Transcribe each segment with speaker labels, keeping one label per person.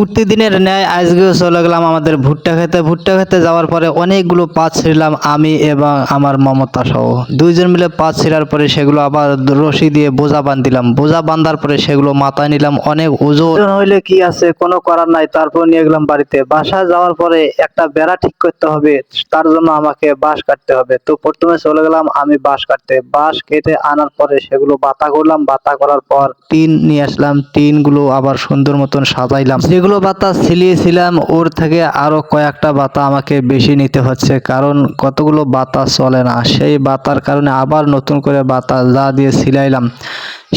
Speaker 1: প্রতিদিনের ন্যায় আজকেও চলে গেলাম আমাদের ভুট্টা খেতে। ভুট্টা খেতে যাওয়ার পরে অনেকগুলো পাত ছিঁড়লাম আমি এবং আমার মমতা সহ। দুইজন মিলে পাত ছিঁড়ার পরে সেগুলো আবার রশি দিয়ে বোঝা বান্ধিলাম। বোঝা বান্ধার পরে সেগুলো মাথায় নিলাম, অনেক ওজন হইলে কি আছে, কোনো করার নাই। তারপর নিয়ে গেলাম বাড়িতে। বাসায় যাওয়ার পরে একটা বেড়া ঠিক করতে হবে, তার জন্য আমাকে বাঁশ কাটতে হবে। তো প্রথমে চলে গেলাম আমি বাঁশ কাটতে। বাঁশ কেটে আনার পরে সেগুলো বাতা করলাম। বাতা করার পর টিন নিয়ে আসলাম। টিন গুলো আবার সুন্দর মতন সাজাইলাম। যেগুলো বাতা ছিলিয়েছিলাম ওর থেকে আরো কয়েকটা বাতা আমাকে বেশি নিতে হচ্ছে, কারণ কতগুলো বাতা চলে না। সেই বাতার কারণে আবার নতুন করে বাতা যা দিয়ে ছিলাইলাম।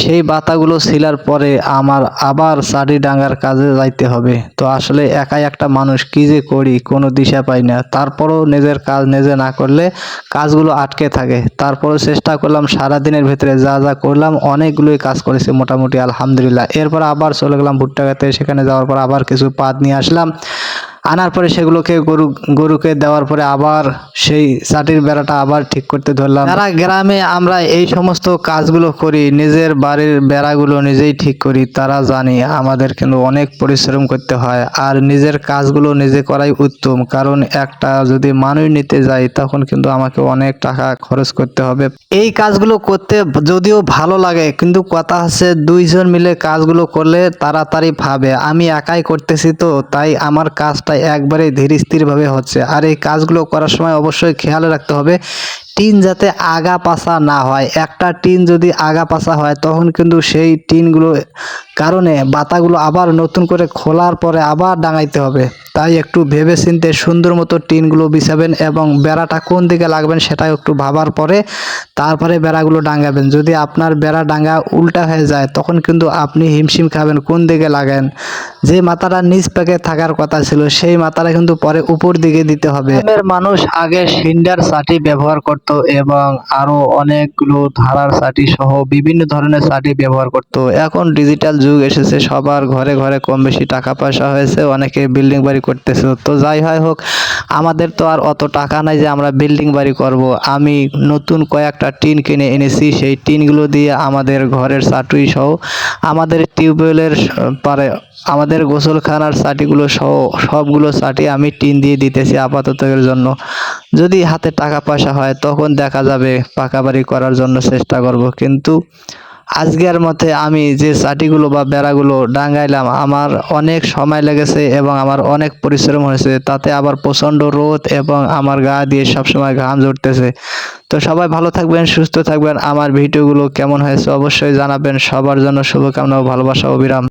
Speaker 1: সেই বাতাগুলো ছিলার পরে আমার আবার চারি ডাঙ্গার কাজে যাইতে হবে। তো আসলে একাই একটা মানুষ, কি যে করি কোনো দিশা পাই না। তারপরও নিজের কাজ নিজে না করলে কাজগুলো আটকে থাকে। তারপরও চেষ্টা করলাম, সারাদিনের ভিতরে যা যা করলাম অনেকগুলোই কাজ করেছি মোটামুটি, আলহামদুলিল্লাহ। এরপর আবার চলে গেলাম ভুট্টা খেতে। সেখানে যাওয়ার পর আবার কিছু পাত নিয়ে আসলাম। আনার পরে সেগুলোকে গরুকে দেওয়ার পরে আবার সেই চাটির বেড়াটা আবার ঠিক করতে ধরলাম। যারা গ্রামে আমরা এই সমস্ত কাজগুলো করি, নিজের বাড়ির বেড়াগুলো নিজেই ঠিক করি, তারা জানি আমাদের কিন্তু অনেক পরিশ্রম করতে হয়। আর নিজের কাজগুলো নিজে করাই উত্তম, কারণ একটা যদি মানুষ নিতে যাই তখন কিন্তু আমাকে অনেক টাকা খরচ করতে হবে। এই কাজগুলো করতে যদিও ভালো লাগে, কিন্তু কথা হচ্ছে দুইজন মিলে কাজগুলো করলে তাড়াতাড়ি ভাবে। আমি একাই করতেছি, তো তাই আমার কাজটা একবারে ধীর স্থির ভাবে হচ্ছে। আর এই কাজগুলো করার সময় অবশ্যই খেয়াল রাখতে হবে টিন যাতে আগা পাছা না হয়। একটা টিন যদি আগা পাছা হয় তখন কিন্তু সেই টিনগুলো কারণে বাতাগুলো আবার নতুন করে খোলার পরে আবার ডাঙাইতে হবে। তাই একটু ভেবে চিন্তে সুন্দর মতো টিনগুলো বিছাবেন এবং বেড়াটা কোন দিকে লাগবেন সেটা একটু ভাবার পরে তারপরে বেড়াগুলো ডাঙ্গাবেন। যদি আপনার বেড়া ডাঙ্গা উল্টা হয়ে যায় তখন কিন্তু আপনি হিমশিম খাবেন কোন দিকে লাগান। যে মাথাটা নিচ পেকে থাকার কথা ছিল সেই মাথাটা কিন্তু পরে উপর দিকে দিতে হবে। গ্রামের মানুষ আগে সিন্ডার চাটি ব্যবহার করত এবং আরো অনেকগুলো ধারার চাটি সহ বিভিন্ন ধরনের চাটি ব্যবহার করত। এখন ডিজিটাল যুগ এসেছে, সবার ঘরে ঘরে কম বেশি টাকা পয়সা হয়েছে, অনেকে বিল্ডিং বাড়ি করতেছে। তো যাই হয় হোক, আমাদের তো আর অত টাকা নাই যে আমরা বিল্ডিং বাড়ি করব। আমি নতুন কয়েকটা টিন কিনে এনেছি, সেই টিনগুলো দিয়ে আমাদের ঘরের চাটুই সহ আমাদের টিউবওয়েলের পারে আমাদের গোসলখানার চাটিগুলো সহ সবগুলো চাটি আমি টিন দিয়ে দিতেছি আপাতত এর জন্য। যদি হাতে টাকা পয়সা হয় তখন দেখা যাবে পাকা বাড়ি করার জন্য চেষ্টা করব। কিন্তু আজকের মতে আমি যে চাটিগুলো বা বেড়াগুলো ডাঙ্গাইলাম আমার অনেক সময় লেগেছে এবং আমার অনেক পরিশ্রম হয়েছে। তাতে আবার প্রচণ্ড রোদ এবং আমার গা দিয়ে সবসময় ঘাম ঝরতেছে। তো সবাই ভালো থাকবেন, সুস্থ থাকবেন। আমার ভিডিওগুলো কেমন হয়েছে অবশ্যই জানাবেন। সবার জন্য শুভকামনা ও ভালোবাসা, অবিরাম।